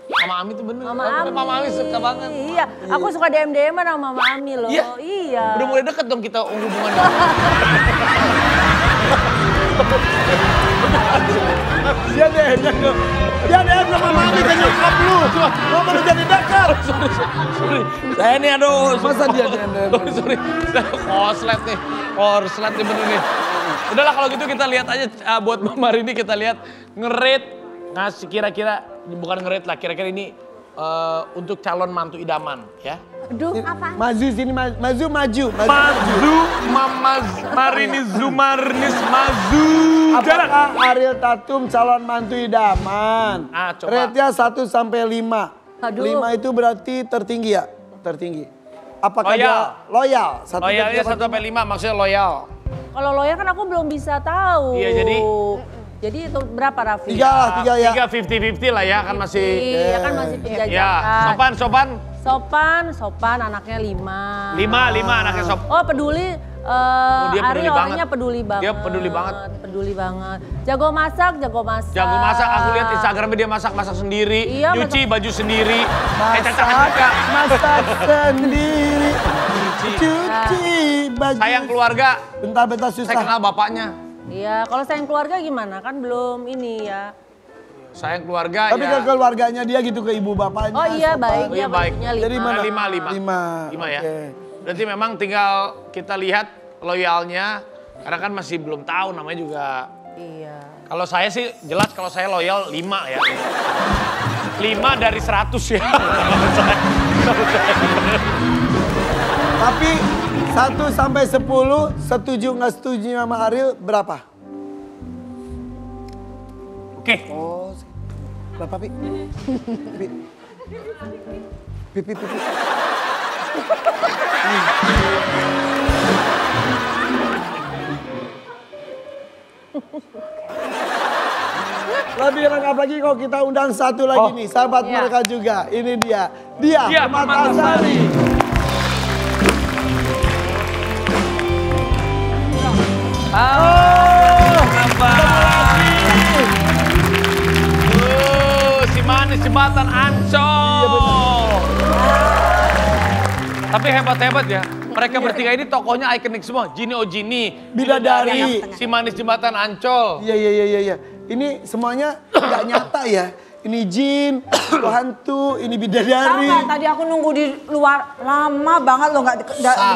Mama Ami tuh bener. Mama Ami suka banget. Iya, aku suka DM-DM-an sama Mama Ami loh. Iya. Iya. Udah mulai deket dong kita hubungannya. Dia DM sama Mami ke nyokap lu. Lo baru jadi dekat. Sorry. Saya ini aduh. Masa dia DM? Sorry. Korslet nih. Korslet nih bener nih. Udahlah kalau gitu kita lihat aja buat Mama Rini kita lihat nge-rate ngasih kira-kira bukan nge-rate lah kira-kira ini untuk calon mantu idaman ya. Aduh, apa? Maju sini, maju. Maju Mama Marini Zumarnis maju. Jalan. Apakah Ariel Tatum calon mantu idaman? Coba. Rate-nya 1 sampai 5. Aduh. 5 itu berarti tertinggi ya? Tertinggi. Apakah Loyal. dia loyal? Loyalnya 1 sampai 5 maksudnya loyal. Kalau loyal kan aku belum bisa tahu. Iya, Jadi itu berapa Raffi? 3 ya. 3 50-50 lah ya kan masih. Iya kan masih penjajakan. Ya, Sopan anaknya 5. 5 anaknya sopan. Oh peduli, dia Ari peduli orangnya banget. peduli banget. Dia peduli banget. Peduli banget. Jago masak. Jago masak, aku lihat Instagramnya dia masak sendiri, Iya, nyuci baju sendiri, Masak sendiri. Cuci baju. sayang keluarga, Bentar susah. saya kenal bapaknya. Iya, kalau sayang keluarga gimana? Kan belum ini ya. Sayang keluarga Tapi ya. ke keluarganya dia gitu, ke ibu bapaknya. Oh iya sopan. baik, Oh iya, ya baik. baiknya Jadi 5. mana? 5 ya. Oke. Berarti memang tinggal kita lihat loyalnya, karena kan masih belum tahu namanya juga. Iya. Kalau saya sih jelas kalau saya loyal 5 ya. 5 dari 100 ya. Tapi 1 sampai 10 setuju nggak setuju sama Ariel berapa? Oke. Oh, berapa Pi? Pi. Lebih lengkap lagi kalau kita undang satu lagi nih, sahabat Iya. mereka juga. Ini dia Permatasari. Si manis jembatan Ancol. Tapi hebat-hebat ya. Mereka bertiga ini tokohnya ikonik semua. Gini Ojini, Bidadari. si manis jembatan Ancol. Iya. Ini semuanya nggak nyata ya. Ini jin, itu hantu, ini Tahu bidadari. nggak, tadi aku nunggu di luar lama banget loh nggak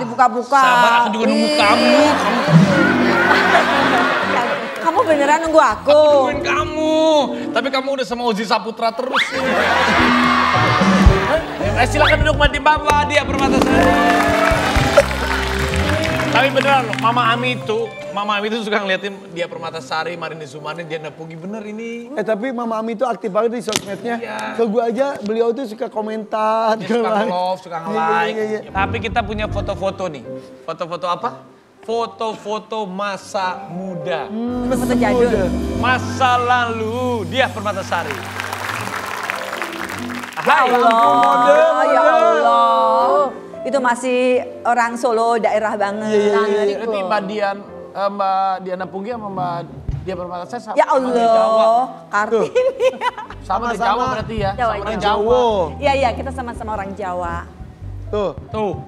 dibuka-buka. Sabar, aku juga nunggu kamu. Kamu beneran nunggu aku? Nungguin kamu. Tapi kamu udah sama Ozi Saputra terus. Silakan duduk mati bapak dia Permatasari. Tapi beneran loh, Mama Ami itu suka ngeliatin dia Permatasari, Marini Zumarnis, Diana Pungki, bener ini. Tapi Mama Ami itu aktif banget di sosmednya. Iya. Ke gue aja beliau tuh suka komentar. Dia suka nge-love, suka nge-like. Iya. Tapi kita punya foto-foto nih. Foto-foto apa? Foto-foto masa muda. Foto jadul. Masa lalu, dia Permatasari. Ya Hai. Allah, ya Allah. Itu masih orang Solo daerah banget. Berarti Mbak Diana Pungki sama Mbak Dia Permatasari sama Ya Allah, Kartini. Sama dari Jawa berarti ya? Jawa, Sama dari Jawa. Jawa. Iya, kita sama-sama orang Jawa. Tuh.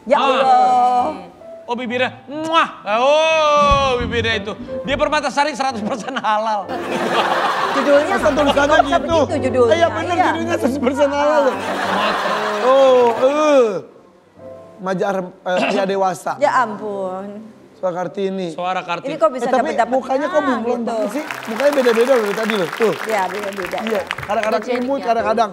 Ya Allah. Oh bibirnya, muah. Oh bibirnya itu. Dia Permatasari 100% halal. Judulnya Masa tulisannya nggak usah gitu? begitu judulnya. Iya bener Iya. judulnya 100% halal loh. Majar pria dewasa. Ya ampun. Suara Kartini. Suara Kartini. Ini kok bisa Tapi dapat mukanya kok bunglon gitu. banget sih? Mukanya beda-beda loh dari tadi loh. Tuh. Ya beda-beda. Iya, kadang-kadang imut, kadang-kadang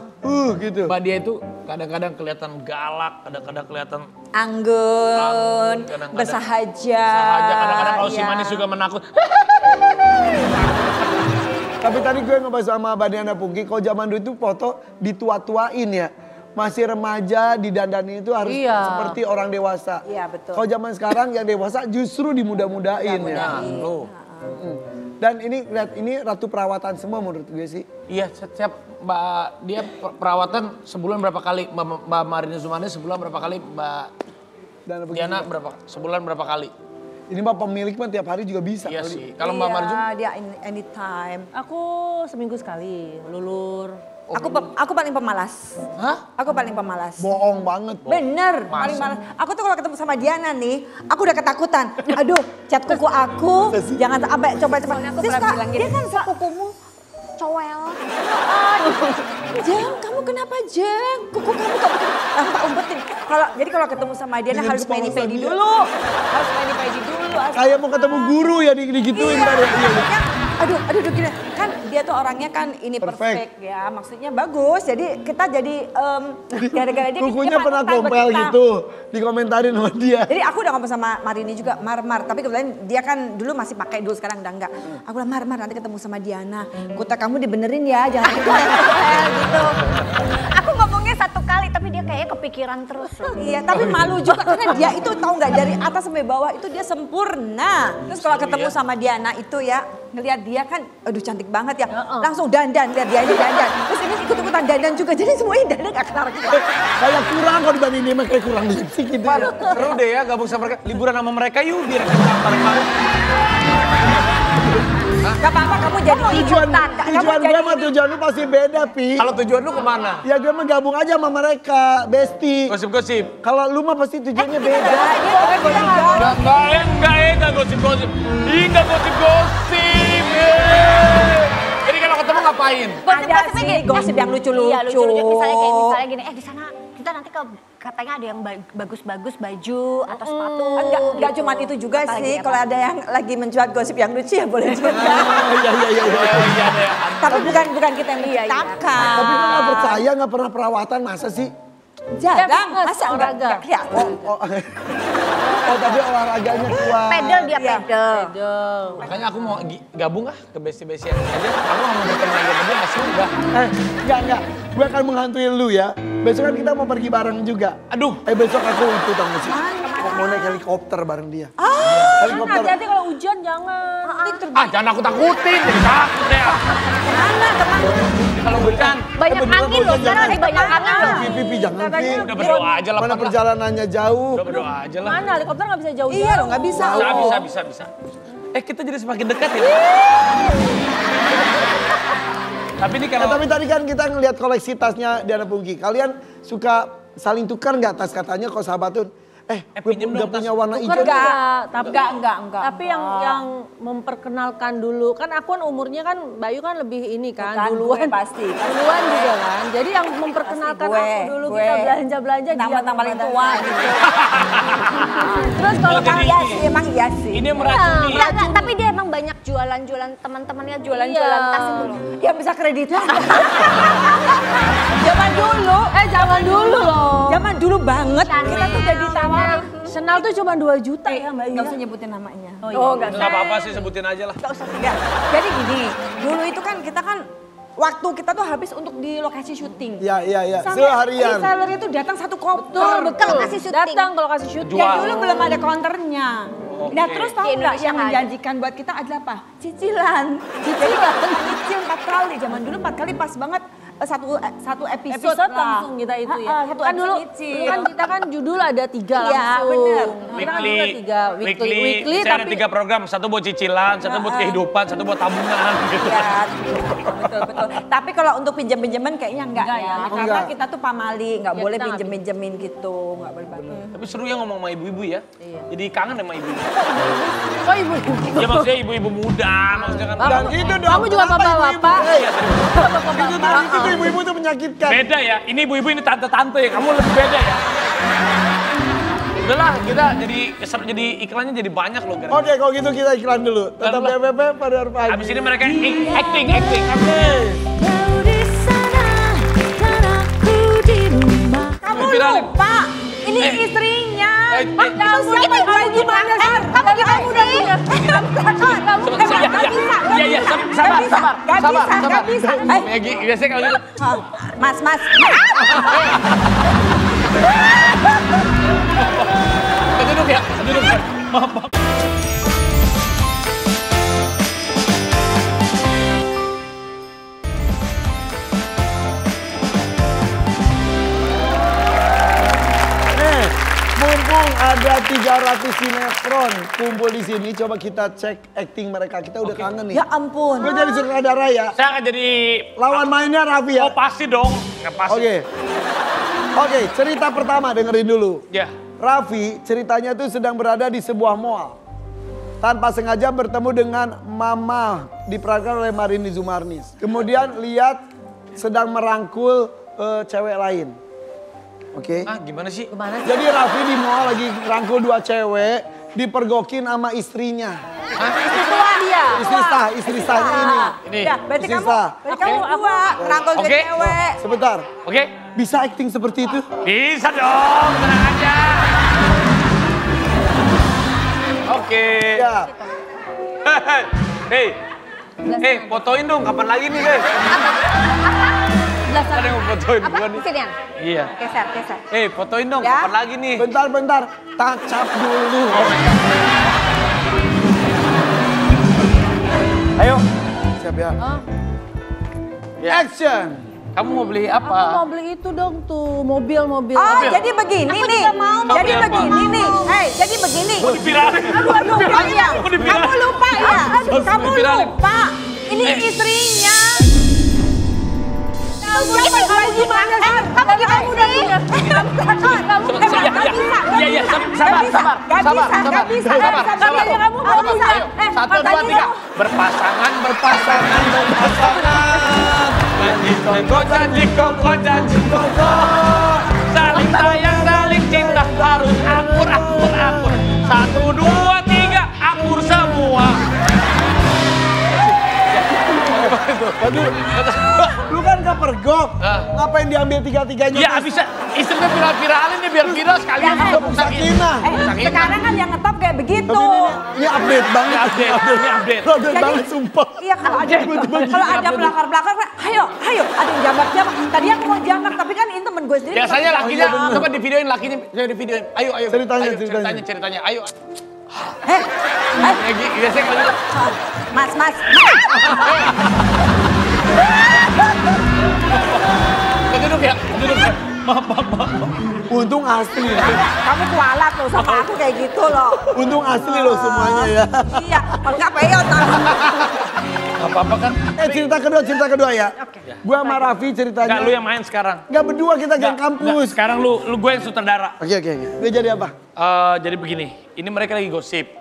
gitu. Mbak Dia itu kadang-kadang kelihatan galak, kadang-kadang kelihatan Anggun, kadang-kadang bersahaja. sahaja, kadang-kadang kalau si ya. manis juga menakut. Tapi tadi gue ngebahas sama Mbak Diana Pungki, kalau zaman dulu itu foto ditua-tuain ya. Masih remaja, didandani itu harus seperti orang dewasa. Iya, betul. Kalau zaman sekarang yang dewasa justru dimudah-mudahin ya. Dan ini ratu perawatan semua menurut gue sih. Iya, setiap dia perawatan sebulan berapa kali? Mbak Marini Zumane sebulan berapa kali? Mbak Diana sebulan berapa kali? Ini Mbak pemilik mah tiap hari juga bisa. Iya kali. sih. Kalau Mbak Marini dia anytime. Aku seminggu sekali, lulur. Aku paling pemalas. Hah? Aku paling pemalas. Bohong banget. Bener, paling malas. Aku tuh kalau ketemu sama Diana nih, aku udah ketakutan. Aduh, cat kuku aku, jangan sampai coba-coba. Siska, dia kan sepupumu, cowel. Jeng, kamu kenapa Jeng? Kuku kamu kok begitu? Tak umpetin. Jadi kalau ketemu sama Diana harus pedi-pedi dulu. Harus pedi-pedi dulu. Kayak mau ketemu guru ya digituin. Iya, aduh gini. Kan dia tuh orangnya kan ini perfect ya. Maksudnya bagus. Jadi kita jadi gara-gara dia. Kukunya pernah kompel gitu. Dikomentarin sama dia. Jadi aku udah ngomong sama Marini juga, Mar. Tapi kebetulan dia kan dulu masih pakai dulu, sekarang udah enggak. Aku bilang, Mar, nanti ketemu sama Diana. Kuta kamu dibenerin ya, jangan gitu. Aku ngomongnya satu kali tapi dia kayaknya kepikiran terus loh. Iya, tapi malu juga karena dia itu tahu nggak dari atas sampai bawah itu dia sempurna. Terus kalau ketemu sama Diana itu ya, ngelihat dia kan, aduh cantik banget ya. Langsung dandan, lihat dia ini dandan. Terus ini ikut-ikutan dandan juga, jadi semuanya dandan gak kelar gitu. Kayak kurang kalau dibanding dia kayak kurang lipstick gitu ya. seru deh ya gabung sama mereka. Liburan sama mereka yuk biar bareng-bareng. Gak apa-apa kamu jadi Tujuan gue sama tujuan lu pasti beda, Pi. Kalau tujuan lu kemana? Ya gue mah gabung aja sama mereka, bestie. Gosip-gosip. Kalau lu mah pasti tujuannya beda. Enggak gosip-gosip. Enggak gosip-gosip. Jadi kalau ketemu ngapain? Ada sih gosip yang lucu-lucu. Iya, lucu-lucu. Misalnya gini, di sana kita nanti katanya ada yang bagus-bagus baju atau sepatu. Enggak cuma itu juga sih. Kalau ada yang lagi mencuat gosip yang lucu ya boleh juga. Iya. Tapi bukan kita yang menciptakan. Tapi lu gak percaya gak pernah perawatan masa sih? Jarang, masa enggak kelihatan. Oh tapi olahraganya kuat. Pedal dia pedal. Makanya aku mau gabung ke bestie-bestie aja. Aku mau berteman lagi sama dia masih udah. Enggak. Gue akan menghantui lu ya. Besok kan kita mau pergi bareng juga. Aduh. Besok aku itu tau gak sih? Mau naik helikopter bareng dia. Helikopter. Hati-hati kalau hujan jangan. Jangan aku takutin, jadi takut ya. Kalau hujan. Banyak angin loh, sekarang lagi banyak angin loh. Pipi jangan Pi. Udah berdoa aja lah. Mana perjalanannya jauh. Udah berdoa aja lah. Mana helikopter nggak bisa jauh-jauh. Iya loh, nggak bisa. Bisa. Kita jadi semakin dekat ya. Tapi ini kalau... Tapi tadi kan kita ngelihat koleksi tasnya Diana Pungki. Kalian suka saling tukar nggak tas katanya kalau sahabat tuh? Gue udah punya warna hijau. Enggak. Tapi yang memperkenalkan dulu, kan aku kan umurnya kan Bayu kan lebih ini kan, duluan pasti. Duluan juga kan. Jadi yang memperkenalkan aku dulu kita belanja-belanja dia Nama paling tua gitu. Terus kalau Iya sih, emang iya sih. Ini meracuni. Enggak, tapi dia emang banyak jualan-jualan teman-temannya jualan-jualan tas itu loh. Yang bisa kreditan. zaman dulu loh. Zaman dulu banget. Kita tuh udah ditawarin. Chanel tuh cuma 2 juta ya Mbak Yu. Gak usah nyebutin namanya. Enggak apa-apa sih sebutin aja lah. Gak usah. Jadi gini, dulu itu kan kita kan waktu kita tuh habis untuk di lokasi syuting. Iya. Sampai Seharian. reseller itu datang satu koper. Betul. Lokasi syuting. Datang ke lokasi syuting. Yang dulu belum ada counternya. Nah terus tahu Di nggak Indonesia yang nggak ada. menjanjikan buat kita adalah apa? Cicilan. Cicil 4 kali. Zaman dulu 4 kali pas banget satu episode lah. Langsung kita itu ya. Satu Kan dulu episode kan kita kan judul ada 3 Iya, langsung. bener. Kita kan dulu ada 3 weekly Saya ada tapi 3 program, satu buat cicilan, satu buat kehidupan, satu buat tabungan gitu. Iya, betul. Tapi kalau untuk pinjam-pinjaman kayaknya enggak ya. Karena Enggak. kita tuh pamali, enggak Ya, boleh kita nggak pinjem-pinjemin gitu, enggak boleh banget. Tapi seru ya ngomong sama ibu-ibu ya. Jadi kangen sama ibu-ibu. oh ibu. Ya maksudnya ibu-ibu muda, maksudnya kan. Dan gitu dong. Kamu juga Kenapa bapak-bapak. Gitu dong, itu ibu-ibu tuh menyakitkan. Beda ya, ini ibu-ibu ini tante-tante ya, kamu lebih beda ya. Udahlah, kita jadi iklannya jadi banyak loh. Oke, kalau gitu kita iklan dulu. Tetap Udah. BBB pada pagi. Habis ini mereka acting. Kau di sana dan aku di rumah. Kamu Viralin. lupa, ini istrinya. Siapa kamu gimana sih? Kamu gimana sih? Iya, sabar. Gak bisa. Megi, biasanya kalau gitu. Mas. Duduk ya. Maaf. Mumpung ada 300 sinetron kumpul di sini, coba kita cek acting mereka. Kita udah kangen nih. Ya ampun. Gue jadi sutradara ya. Saya akan jadi Lawan mainnya Raffi ya. Oh pasti dong. Ya, pasti. Oke, cerita pertama dengerin dulu. Ya. Raffi ceritanya tuh sedang berada di sebuah mall. Tanpa sengaja bertemu dengan Mama diperankan oleh Marini Zumarnis. Kemudian lihat sedang merangkul cewek lain. Oke. Ah gimana sih? Jadi Raffi di mall lagi rangkul 2 cewek, dipergokin sama istrinya. Istri sahnya ini. Ini. Ya, berarti Istri kamu sah. berdua rangkul Oke. cewek. Sebentar, Oke? bisa acting seperti itu? Bisa dong, tenang aja. Oke. Ya. Hei, fotoin dong, kapan lagi nih guys? Ada yang mau fotoin gua nih. Sinian. Iya. Geser. Fotoin dong, Ya. kapan lagi nih? Bentar, tacap dulu. Ayo. Siap ya. Ya. Action. Kamu mau beli Aku apa? mau beli itu dong tuh, mobil. Oh, jadi begini nih. Jadi Apa? begini nih. Jadi begini. Mau diviralin. Aduh, iya. Mau diviralin. Kamu lupa ya? Kamu Diviralin. lupa. Ini istrinya. Kamu gimana sih? Kamu gimana sih? Iya, sabar. Gak bisa. Ayo, 1, 2, 3. Berpasangan. Janji koko. Saling sayang, saling cinta, harus akur. 1, 2, 3, akur semua. Aduh, lu kan gak pergok. Ngapain diambil 3-3-nya? Ya bisa, istrinya viral-viralin nih biar viral sekalian juga Sakinah. Sekarang kan yang ngetop kayak begitu. Tapi ini update banget. Ini update. Update banget sumpah. Iya kalau ada pelakar-pelakar, ayo, ada yang jambak. Tadi aku mau jambak, tapi kan ini temen gue sendiri. Biasanya lakinya, coba di videoin lakinya, saya di videoin. Ayo. Ceritanya, ayo. Megi, biasanya kalau gitu. Mas. Duduk ya. Maaf. Untung asli. Kamu kualat loh sama aku kayak gitu loh. Untung asli loh semuanya ya. Iya, kalau nggak peyot. Apa-apa kan? Cerita kedua ya. Gua sama Raffi ceritanya. Enggak, lu yang main sekarang. Gak berdua kita geng kampus. Sekarang lu gue yang sutradara. Oke. Gue jadi apa? Jadi begini, ini mereka lagi gosip.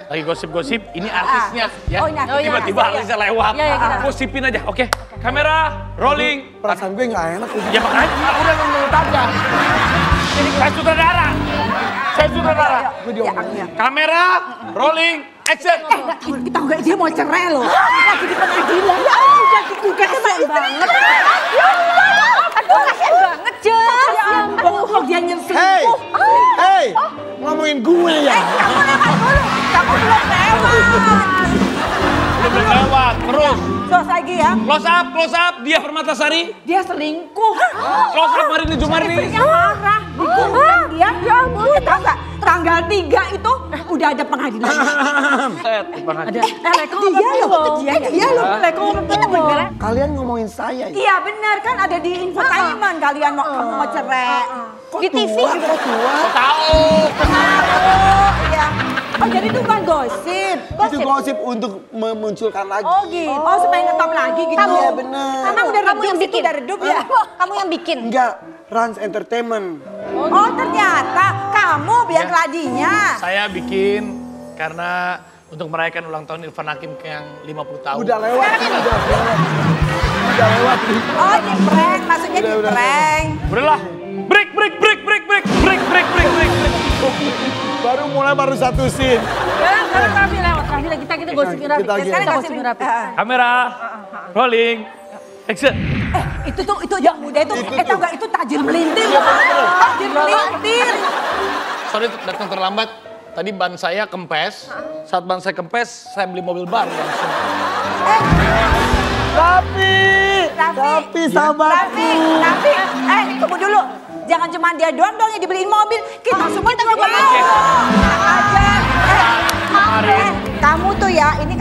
Ini artisnya ya. Oh, ini artisnya. Tiba-tiba artisnya lewat. Gosipin aja, oke. Kamera, rolling. Perasaan gue gak enak. Ya makanya aku udah menurut aja. Jadi saya sutradara. Kamera, rolling, action. Kita nggak dia mau cerai loh. Lagi di pengadilan. Ya udah digugat sama banget. Aduh, kasihan banget, Jess. Ya ampun, dia nyelselingkuh. Hey, ngomongin gue ya. Kamu belum lewat. Belum lewat, terus. Terus lagi ya. Close up, dia Permatasari. Dia selingkuh. Close up Marini Zumarnis. Istrinya marah. Digugah dia. Ya ampun. Tahu nggak? Tanggal 3 itu udah ada pengadilan. Dia loh. Bener. Kalian ngomongin saya ya? Iya benar kan ada di infotainment kalian mau cerai. Di TV juga. Tahu. Iya. Oh jadi itu bukan gosip. Itu gosip untuk memunculkan lagi. Oh gitu. Oh supaya ngetop lagi gitu. Iya bener. Emang udah Kamu yang bikin. Udah redup ya? Kamu yang bikin. Enggak, Rans Entertainment. Oh ternyata kamu biang keladinya. Saya bikin karena untuk merayakan ulang tahun Irfan Hakim yang 50 tahun. Udah lewat. Oh di prank, maksudnya di prank. Udahlah. Break. Baru satu scene. Sekarang Raffi lewat, kita gosipin Raffi. Kita lagi. Sekarang Kita kasih gosipin Raffi. Kamera, rolling, action. Itu yang muda itu, tau gak itu tajir melintir loh. Tajir melintir. sorry datang terlambat. Tadi ban saya kempes. Saat ban saya kempes, saya beli mobil baru langsung. Tapi sahabatku. Raffi, tunggu dulu. Jangan cuma dia doang yang dibeliin mobil. Kita semua juga mau. Kamu tuh ya, ini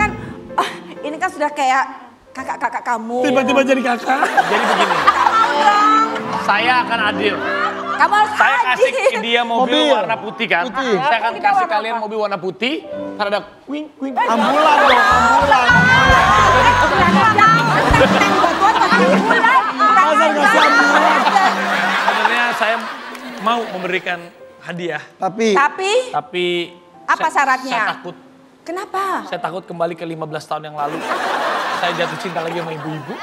kan sudah kayak kakak-kakak kamu. Tiba-tiba jadi kakak. Jadi begini. Saya akan adil. Kamu harus Saya kasih adil. ke dia mobil warna putih kan. Putih. Saya akan kasih kalian mobil warna putih. Ntar ada kuing. Ambulan dong, ambulan. Masa kasih ambulan? Sebenarnya saya mau memberikan hadiah. Tapi Tapi Apa syaratnya? Saya takut. Kenapa? Saya takut kembali ke 15 tahun yang lalu. Saya jatuh cinta lagi sama ibu-ibu.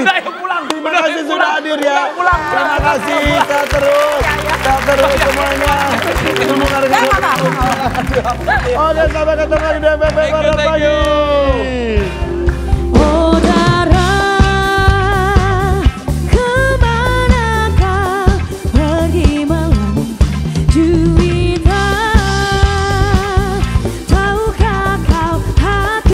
Udah, ayo pulang. Terima kasih sudah hadir ya. Terima kasih. Sehat terus semuanya. Oke, sampai ketemu di DPP Barat lagi.